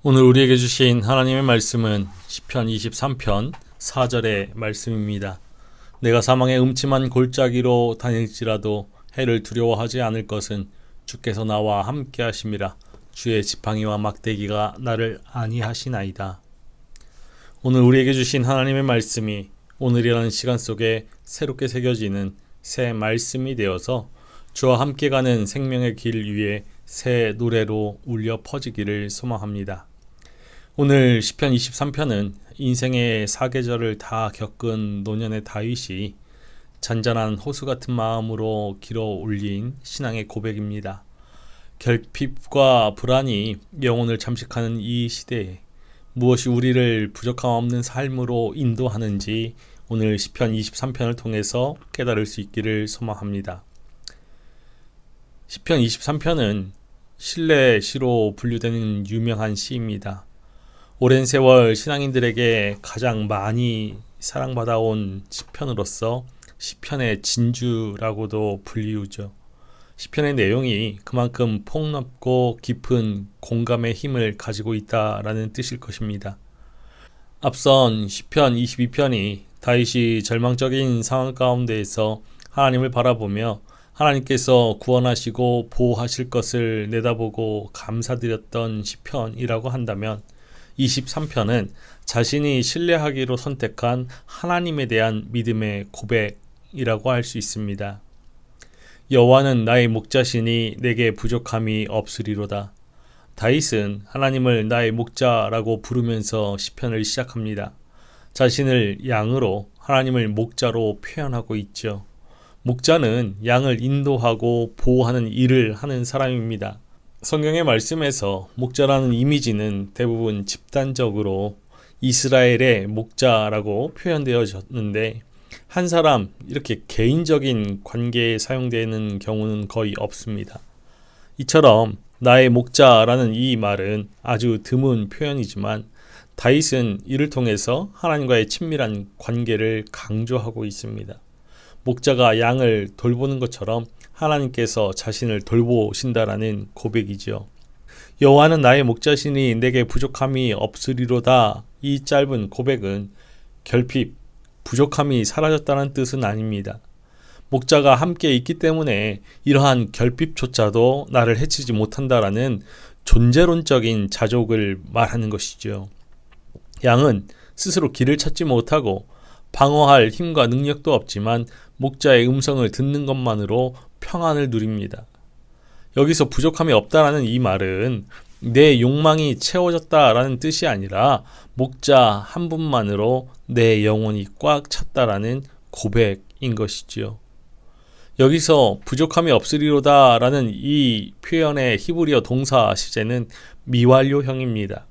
오늘 우리에게 주신 하나님의 말씀은 시편 23편 4절의 말씀입니다. 내가 사망의 음침한 골짜기로 다닐지라도 해를 두려워하지 않을 것은 주께서 나와 함께 하심이라. 주의 지팡이와 막대기가 나를 안위하시나이다. 오늘 우리에게 주신 하나님의 말씀이 오늘이라는 시간 속에 새롭게 새겨지는 새 말씀이 되어서 주와 함께 가는 생명의 길 위에 새 노래로 울려 퍼지기를 소망합니다. 오늘 시편 23편은 인생의 사계절을 다 겪은 노년의 다윗이 잔잔한 호수 같은 마음으로 길어 올린 신앙의 고백입니다. 결핍과 불안이 영혼을 잠식하는 이 시대에 무엇이 우리를 부족함 없는 삶으로 인도하는지 오늘 시편 23편을 통해서 깨달을 수 있기를 소망합니다. 시편 23편은 신뢰의 시로 분류되는 유명한 시입니다. 오랜 세월 신앙인들에게 가장 많이 사랑받아온 시편으로서 시편의 진주라고도 불리우죠. 시편의 내용이 그만큼 폭넓고 깊은 공감의 힘을 가지고 있다라는 뜻일 것입니다. 앞선 시편 22편이 다윗이 절망적인 상황 가운데에서 하나님을 바라보며 하나님께서 구원하시고 보호하실 것을 내다보고 감사드렸던 시편이라고 한다면 23편은 자신이 신뢰하기로 선택한 하나님에 대한 믿음의 고백이라고 할 수 있습니다. 여호와는 나의 목자시니 내게 부족함이 없으리로다. 다윗은 하나님을 나의 목자라고 부르면서 시편을 시작합니다. 자신을 양으로 하나님을 목자로 표현하고 있죠. 목자는 양을 인도하고 보호하는 일을 하는 사람입니다. 성경의 말씀에서 목자라는 이미지는 대부분 집단적으로 이스라엘의 목자라고 표현되어졌는데 한 사람 이렇게 개인적인 관계에 사용되는 경우는 거의 없습니다. 이처럼 나의 목자라는 이 말은 아주 드문 표현이지만 다윗은 이를 통해서 하나님과의 친밀한 관계를 강조하고 있습니다. 목자가 양을 돌보는 것처럼 하나님께서 자신을 돌보신다라는 고백이죠. 여호와는 나의 목자시니 내게 부족함이 없으리로다. 이 짧은 고백은 결핍, 부족함이 사라졌다는 뜻은 아닙니다. 목자가 함께 있기 때문에 이러한 결핍조차도 나를 해치지 못한다라는 존재론적인 자족을 말하는 것이죠. 양은 스스로 길을 찾지 못하고 방어할 힘과 능력도 없지만 목자의 음성을 듣는 것만으로 평안을 누립니다. 여기서 부족함이 없다라는 이 말은 내 욕망이 채워졌다라는 뜻이 아니라 목자 한 분만으로 내 영혼이 꽉 찼다라는 고백인 것이지요. 여기서 부족함이 없으리로다라는 이 표현의 히브리어 동사 시제는 미완료형입니다.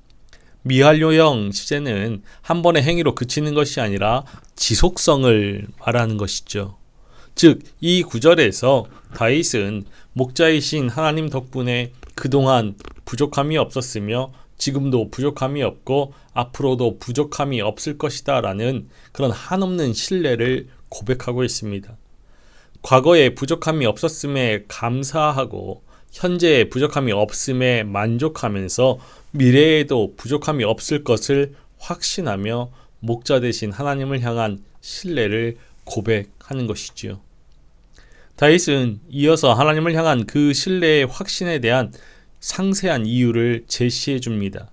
미완료형 시제는 한 번의 행위로 그치는 것이 아니라 지속성을 말하는 것이죠. 즉, 이 구절에서 다윗은 목자이신 하나님 덕분에 그동안 부족함이 없었으며 지금도 부족함이 없고 앞으로도 부족함이 없을 것이다 라는 그런 한없는 신뢰를 고백하고 있습니다. 과거에 부족함이 없었음에 감사하고 현재의 부족함이 없음에 만족하면서 미래에도 부족함이 없을 것을 확신하며 목자 되신 하나님을 향한 신뢰를 고백하는 것이지요. 다윗은 이어서 하나님을 향한 그 신뢰의 확신에 대한 상세한 이유를 제시해 줍니다.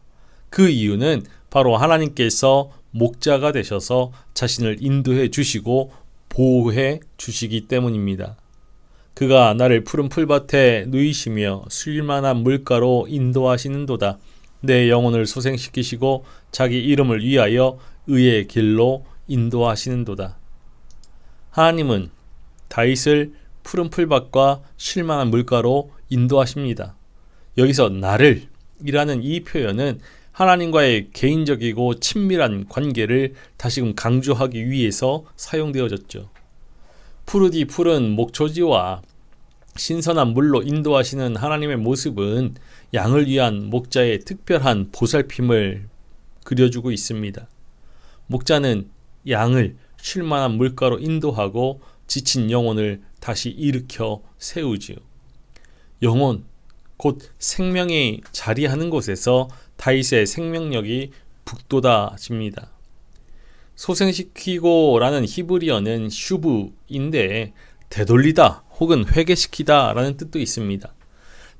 그 이유는 바로 하나님께서 목자가 되셔서 자신을 인도해 주시고 보호해 주시기 때문입니다. 그가 나를 푸른 풀밭에 누이시며 쉴만한 물가로 인도하시는도다. 내 영혼을 소생시키시고 자기 이름을 위하여 의의 길로 인도하시는도다. 하나님은 다윗을 푸른 풀밭과 쉴만한 물가로 인도하십니다. 여기서 나를 이라는 이 표현은 하나님과의 개인적이고 친밀한 관계를 다시금 강조하기 위해서 사용되어졌죠. 푸르디 푸른 목초지와 신선한 물로 인도하시는 하나님의 모습은 양을 위한 목자의 특별한 보살핌을 그려주고 있습니다. 목자는 양을 쉴만한 물가로 인도하고 지친 영혼을 다시 일으켜 세우지요. 영혼, 곧 생명이 자리하는 곳에서 다윗의 생명력이 북돋아집니다. 소생시키고라는 히브리어는 슈브인데 되돌리다 혹은 회개시키다 라는 뜻도 있습니다.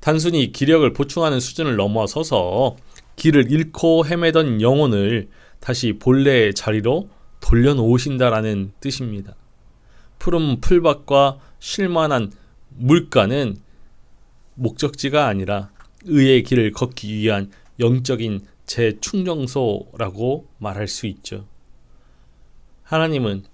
단순히 기력을 보충하는 수준을 넘어서서 길을 잃고 헤매던 영혼을 다시 본래의 자리로 돌려놓으신다라는 뜻입니다. 푸른 풀밭과 쉴만한 물가는 목적지가 아니라 의의 길을 걷기 위한 영적인 재충전소라고 말할 수 있죠. 하나님은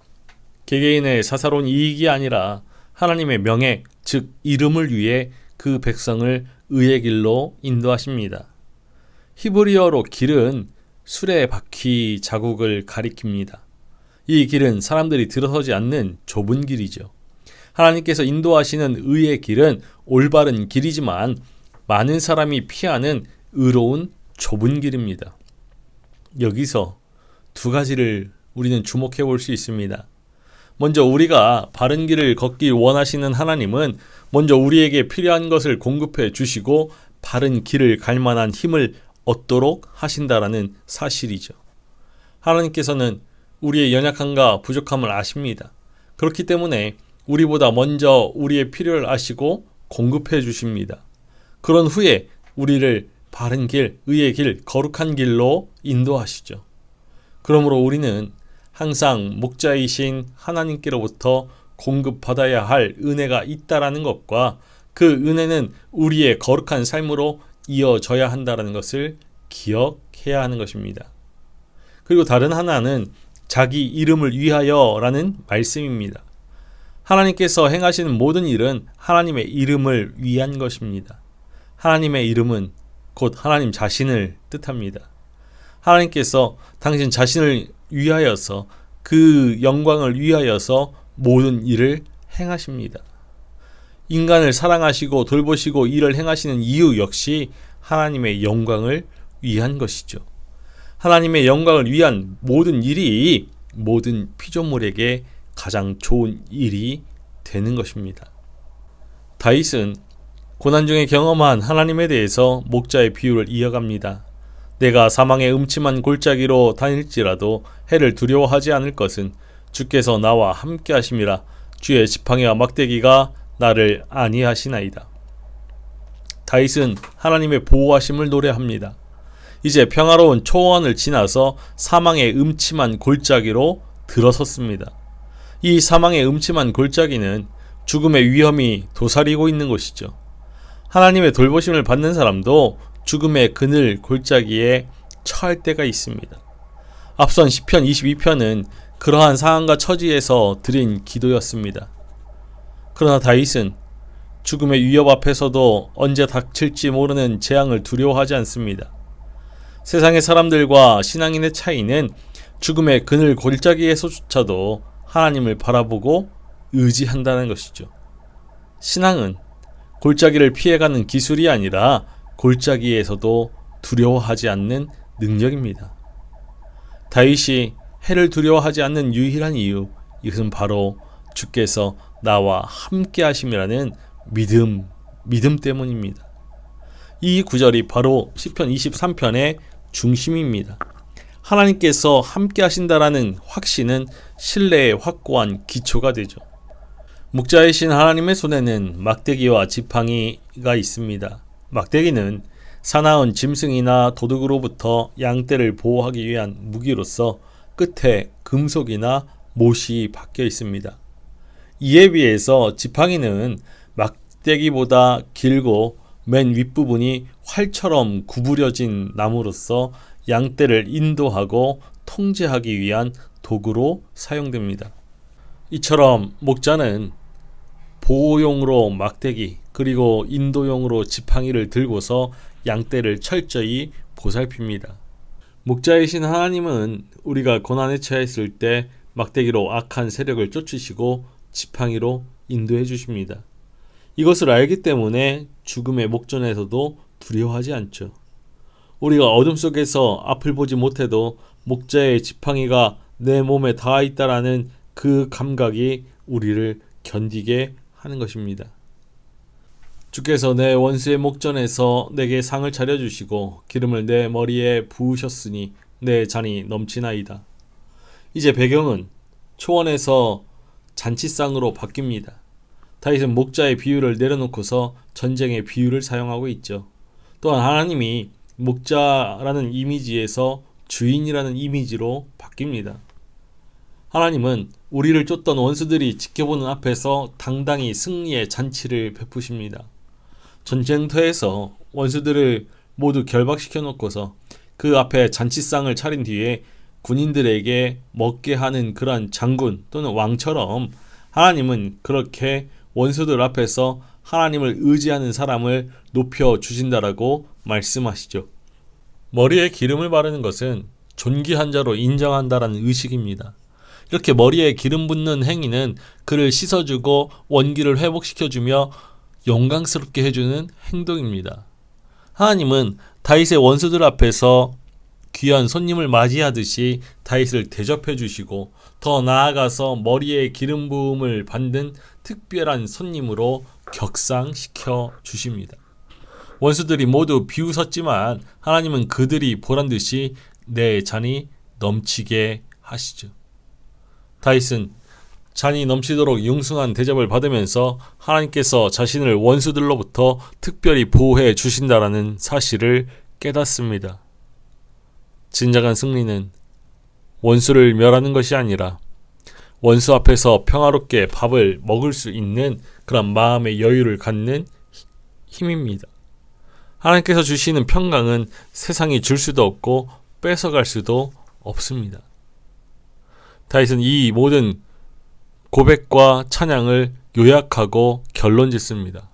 개개인의 사사로운 이익이 아니라 하나님의 명예, 즉 이름을 위해 그 백성을 의의 길로 인도하십니다. 히브리어로 길은 수레바퀴 자국을 가리킵니다. 이 길은 사람들이 들어서지 않는 좁은 길이죠. 하나님께서 인도하시는 의의 길은 올바른 길이지만 많은 사람이 피하는 의로운 좁은 길입니다. 여기서 두 가지를 우리는 주목해 볼 수 있습니다. 먼저 우리가 바른 길을 걷기 원하시는 하나님은 먼저 우리에게 필요한 것을 공급해 주시고 바른 길을 갈 만한 힘을 얻도록 하신다라는 사실이죠. 하나님께서는 우리의 연약함과 부족함을 아십니다. 그렇기 때문에 우리보다 먼저 우리의 필요를 아시고 공급해 주십니다. 그런 후에 우리를 바른 길, 의의 길, 거룩한 길로 인도하시죠. 그러므로 우리는 항상 목자이신 하나님께로부터 공급받아야 할 은혜가 있다라는 것과 그 은혜는 우리의 거룩한 삶으로 이어져야 한다는 것을 기억해야 하는 것입니다. 그리고 다른 하나는 자기 이름을 위하여라는 말씀입니다. 하나님께서 행하시는 모든 일은 하나님의 이름을 위한 것입니다. 하나님의 이름은 곧 하나님 자신을 뜻합니다. 하나님께서 당신 자신을 위하여서 그 영광을 위하여서 모든 일을 행하십니다. 인간을 사랑하시고 돌보시고 일을 행하시는 이유 역시 하나님의 영광을 위한 것이죠. 하나님의 영광을 위한 모든 일이 모든 피조물에게 가장 좋은 일이 되는 것입니다. 다윗은 고난 중에 경험한 하나님에 대해서 목자의 비유를 이어갑니다. 내가 사망의 음침한 골짜기로 다닐지라도 해를 두려워하지 않을 것은 주께서 나와 함께 하심이라. 주의 지팡이와 막대기가 나를 안위하시나이다. 다윗은 하나님의 보호하심을 노래합니다. 이제 평화로운 초원을 지나서 사망의 음침한 골짜기로 들어섰습니다. 이 사망의 음침한 골짜기는 죽음의 위험이 도사리고 있는 곳이죠. 하나님의 돌보심을 받는 사람도 죽음의 그늘 골짜기에 처할 때가 있습니다. 앞선 시편 22편은 그러한 상황과 처지에서 드린 기도였습니다. 그러나 다윗은 죽음의 위협 앞에서도 언제 닥칠지 모르는 재앙을 두려워하지 않습니다. 세상의 사람들과 신앙인의 차이는 죽음의 그늘 골짜기에서조차도 하나님을 바라보고 의지한다는 것이죠. 신앙은 골짜기를 피해가는 기술이 아니라 골짜기에서도 두려워하지 않는 능력입니다. 다윗이 해를 두려워하지 않는 유일한 이유, 이것은 바로 주께서 나와 함께 하심이라는 믿음 때문입니다. 이 구절이 바로 시편 23편의 중심입니다. 하나님께서 함께 하신다라는 확신은 신뢰의 확고한 기초가 되죠. 목자이신 하나님의 손에는 막대기와 지팡이가 있습니다. 막대기는 사나운 짐승이나 도둑으로부터 양떼를 보호하기 위한 무기로서 끝에 금속이나 못이 박혀 있습니다. 이에 비해서 지팡이는 막대기보다 길고 맨 윗부분이 활처럼 구부려진 나무로서 양떼를 인도하고 통제하기 위한 도구로 사용됩니다. 이처럼 목자는 보호용으로 막대기 그리고 인도용으로 지팡이를 들고서 양떼를 철저히 보살핍니다. 목자이신 하나님은 우리가 고난에 처했을 때 막대기로 악한 세력을 쫓으시고 지팡이로 인도해 주십니다. 이것을 알기 때문에 죽음의 목전에서도 두려워하지 않죠. 우리가 어둠 속에서 앞을 보지 못해도 목자의 지팡이가 내 몸에 닿아 있다라는 그 감각이 우리를 견디게 하는 것입니다. 주께서 내 원수의 목전에서 내게 상을 차려주시고 기름을 내 머리에 부으셨으니 내 잔이 넘치나이다. 이제 배경은 초원에서 잔치상으로 바뀝니다. 다윗은 목자의 비유를 내려놓고서 전쟁의 비유를 사용하고 있죠. 또한 하나님이 목자라는 이미지에서 주인이라는 이미지로 바뀝니다. 하나님은 우리를 쫓던 원수들이 지켜보는 앞에서 당당히 승리의 잔치를 베푸십니다. 전쟁터에서 원수들을 모두 결박시켜 놓고서 그 앞에 잔치상을 차린 뒤에 군인들에게 먹게 하는 그러한 장군 또는 왕처럼 하나님은 그렇게 원수들 앞에서 하나님을 의지하는 사람을 높여주신다라고 말씀하시죠. 머리에 기름을 바르는 것은 존귀한 자로 인정한다라는 의식입니다. 이렇게 머리에 기름 붓는 행위는 그를 씻어주고 원기를 회복시켜주며 영광스럽게 해주는 행동입니다. 하나님은 다윗의 원수들 앞에서 귀한 손님을 맞이하듯이 다윗을 대접해 주시고 더 나아가서 머리에 기름 부음을 받는 특별한 손님으로 격상시켜 주십니다. 원수들이 모두 비웃었지만 하나님은 그들이 보란듯이 내 잔이 넘치게 하시죠. 다윗은 잔이 넘치도록 융숭한 대접을 받으면서 하나님께서 자신을 원수들로부터 특별히 보호해 주신다라는 사실을 깨닫습니다. 진정한 승리는 원수를 멸하는 것이 아니라 원수 앞에서 평화롭게 밥을 먹을 수 있는 그런 마음의 여유를 갖는 힘입니다. 하나님께서 주시는 평강은 세상이 줄 수도 없고 뺏어갈 수도 없습니다. 다윗은 이 모든 고백과 찬양을 요약하고 결론 짓습니다.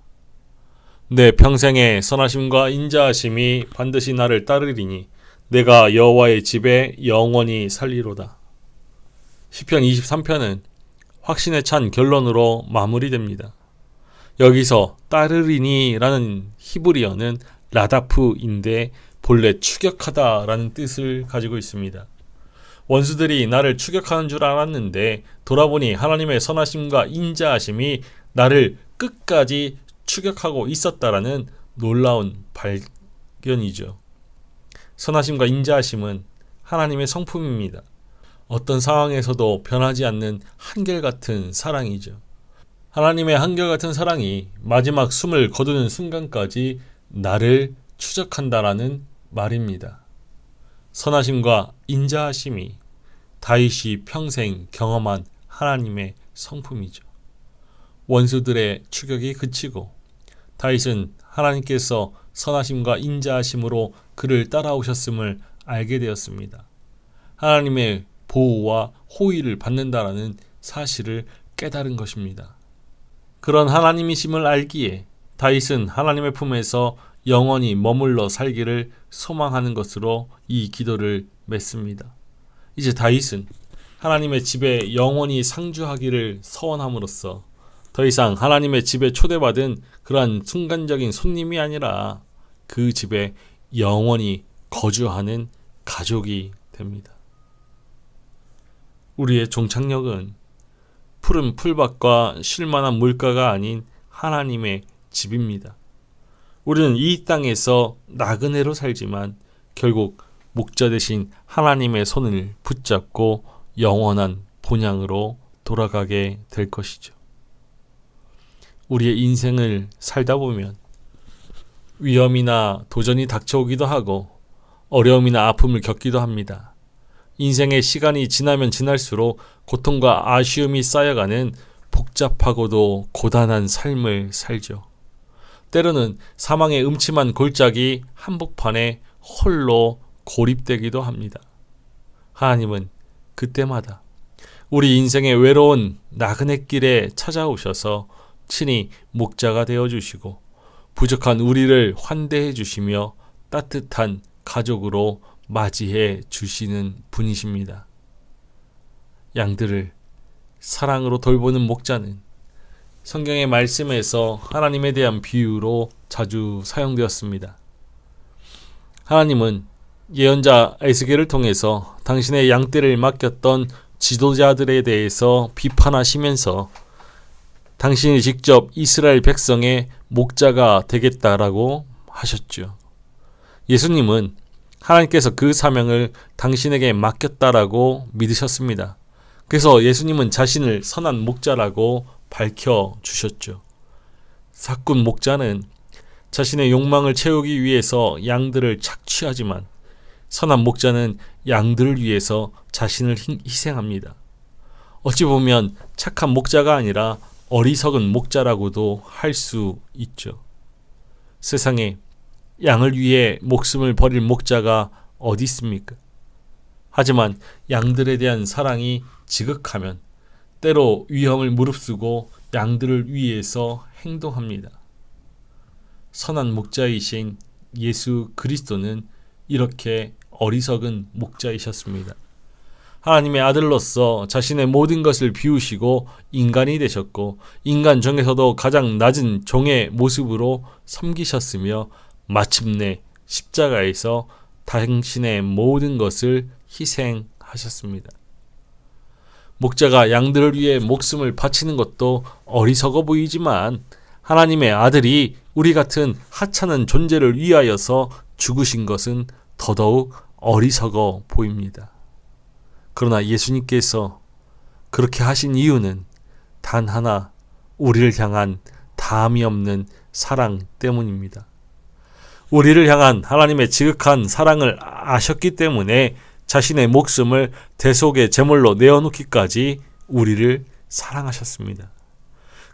내 평생의 선하심과 인자하심이 반드시 나를 따르리니 내가 여호와의 집에 영원히 살리로다. 시편 23편은 확신에 찬 결론으로 마무리됩니다. 여기서 따르리니 라는 히브리어는 라다프인데 본래 추격하다 라는 뜻을 가지고 있습니다. 원수들이 나를 추격하는 줄 알았는데 돌아보니 하나님의 선하심과 인자하심이 나를 끝까지 추격하고 있었다라는 놀라운 발견이죠. 선하심과 인자하심은 하나님의 성품입니다. 어떤 상황에서도 변하지 않는 한결같은 사랑이죠. 하나님의 한결같은 사랑이 마지막 숨을 거두는 순간까지 나를 추적한다라는 말입니다. 선하심과 인자하심이 다윗이 평생 경험한 하나님의 성품이죠. 원수들의 추격이 그치고 다윗은 하나님께서 선하심과 인자하심으로 그를 따라오셨음을 알게 되었습니다. 하나님의 보호와 호의를 받는다라는 사실을 깨달은 것입니다. 그런 하나님이심을 알기에 다윗은 하나님의 품에서 영원히 머물러 살기를 소망하는 것으로 이 기도를 맺습니다. 이제 다윗은 하나님의 집에 영원히 상주하기를 서원함으로써 더 이상 하나님의 집에 초대받은 그러한 순간적인 손님이 아니라 그 집에 영원히 거주하는 가족이 됩니다. 우리의 종착역은 푸른 풀밭과 쉴만한 물가가 아닌 하나님의 집입니다. 우리는 이 땅에서 나그네로 살지만 결국 목자 대신 하나님의 손을 붙잡고 영원한 본향으로 돌아가게 될 것이죠. 우리의 인생을 살다 보면 위험이나 도전이 닥쳐오기도 하고 어려움이나 아픔을 겪기도 합니다. 인생의 시간이 지나면 지날수록 고통과 아쉬움이 쌓여가는 복잡하고도 고단한 삶을 살죠. 때로는 사망의 음침한 골짜기 한복판에 홀로 고립되기도 합니다. 하나님은 그때마다 우리 인생의 외로운 나그네길에 찾아오셔서 친히 목자가 되어주시고 부족한 우리를 환대해 주시며 따뜻한 가족으로 맞이해 주시는 분이십니다. 양들을 사랑으로 돌보는 목자는 성경의 말씀에서 하나님에 대한 비유로 자주 사용되었습니다. 하나님은 예언자 에스겔을 통해서 당신의 양떼를 맡겼던 지도자들에 대해서 비판하시면서 당신이 직접 이스라엘 백성의 목자가 되겠다라고 하셨죠. 예수님은 하나님께서 그 사명을 당신에게 맡겼다라고 믿으셨습니다. 그래서 예수님은 자신을 선한 목자라고 밝혀주셨죠. 사꾼 목자는 자신의 욕망을 채우기 위해서 양들을 착취하지만 선한 목자는 양들을 위해서 자신을 희생합니다. 어찌 보면 착한 목자가 아니라 어리석은 목자라고도 할 수 있죠. 세상에 양을 위해 목숨을 버릴 목자가 어디 있습니까? 하지만 양들에 대한 사랑이 지극하면 때로 위험을 무릅쓰고 양들을 위해서 행동합니다. 선한 목자이신 예수 그리스도는 이렇게 어리석은 목자이셨습니다. 하나님의 아들로서 자신의 모든 것을 비우시고 인간이 되셨고 인간 중에서도 가장 낮은 종의 모습으로 섬기셨으며 마침내 십자가에서 당신의 모든 것을 희생하셨습니다. 목자가 양들을 위해 목숨을 바치는 것도 어리석어 보이지만 하나님의 아들이 우리 같은 하찮은 존재를 위하여서 죽으신 것은 더더욱 어리석어 보입니다. 그러나 예수님께서 그렇게 하신 이유는 단 하나, 우리를 향한 다함이 없는 사랑 때문입니다. 우리를 향한 하나님의 지극한 사랑을 아셨기 때문에 자신의 목숨을 대속의 제물로 내어놓기까지 우리를 사랑하셨습니다.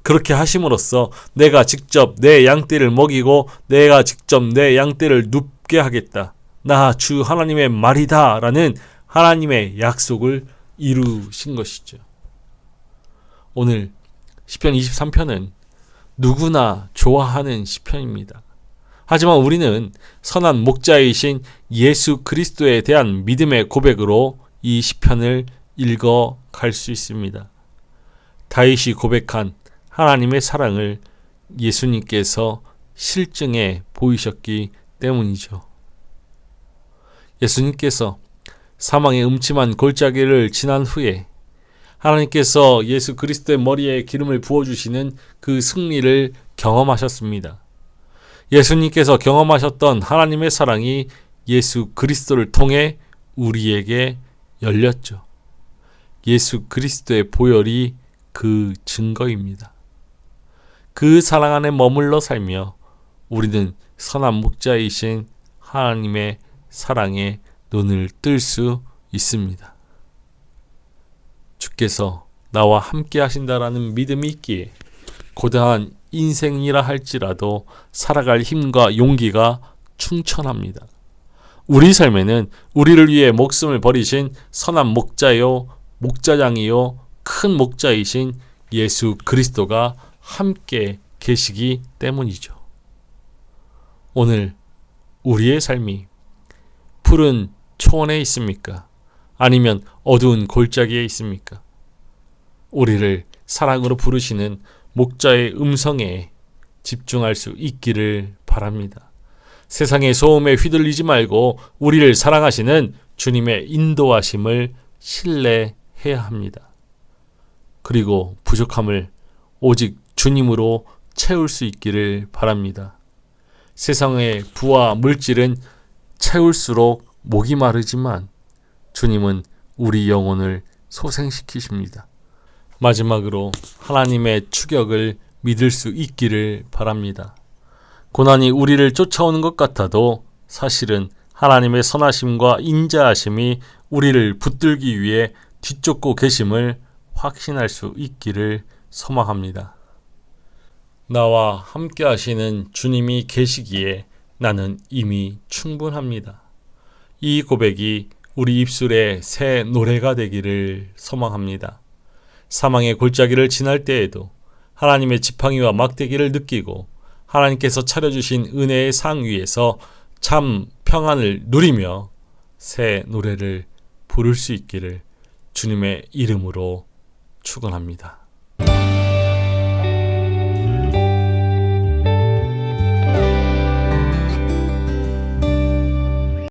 그렇게 하심으로써 내가 직접 내 양떼를 먹이고 내가 직접 내 양떼를 눕게 하겠다. 나 주 하나님의 말이다 라는 하나님의 약속을 이루신 것이죠. 오늘 시편 23편은 누구나 좋아하는 시편입니다. 하지만 우리는 선한 목자이신 예수 그리스도에 대한 믿음의 고백으로 이 시편을 읽어갈 수 있습니다. 다윗이 고백한 하나님의 사랑을 예수님께서 실증해 보이셨기 때문이죠. 예수님께서 사망의 음침한 골짜기를 지난 후에 하나님께서 예수 그리스도의 머리에 기름을 부어주시는 그 승리를 경험하셨습니다. 예수님께서 경험하셨던 하나님의 사랑이 예수 그리스도를 통해 우리에게 열렸죠. 예수 그리스도의 보혈이 그 증거입니다. 그 사랑 안에 머물러 살며 우리는 선한 목자이신 하나님의 사랑에 눈을 뜰 수 있습니다. 주께서 나와 함께 하신다라는 믿음이 있기에 고단한 인생이라 할지라도 살아갈 힘과 용기가 충천합니다. 우리 삶에는 우리를 위해 목숨을 버리신 선한 목자요, 목자장이요, 큰 목자이신 예수 그리스도가 함께 계시기 때문이죠. 오늘 우리의 삶이 푸른 초원에 있습니까? 아니면 어두운 골짜기에 있습니까? 우리를 사랑으로 부르시는 목자의 음성에 집중할 수 있기를 바랍니다. 세상의 소음에 휘둘리지 말고 우리를 사랑하시는 주님의 인도하심을 신뢰해야 합니다. 그리고 부족함을 오직 주님으로 채울 수 있기를 바랍니다. 세상의 부와 물질은 채울수록 목이 마르지만 주님은 우리 영혼을 소생시키십니다. 마지막으로 하나님의 추격을 믿을 수 있기를 바랍니다. 고난이 우리를 쫓아오는 것 같아도 사실은 하나님의 선하심과 인자하심이 우리를 붙들기 위해 뒤쫓고 계심을 확신할 수 있기를 소망합니다. 나와 함께 하시는 주님이 계시기에 나는 이미 충분합니다. 이 고백이 우리 입술에 새 노래가 되기를 소망합니다. 사망의 골짜기를 지날 때에도 하나님의 지팡이와 막대기를 느끼고 하나님께서 차려주신 은혜의 상 위에서 참 평안을 누리며 새 노래를 부를 수 있기를 주님의 이름으로 축원합니다.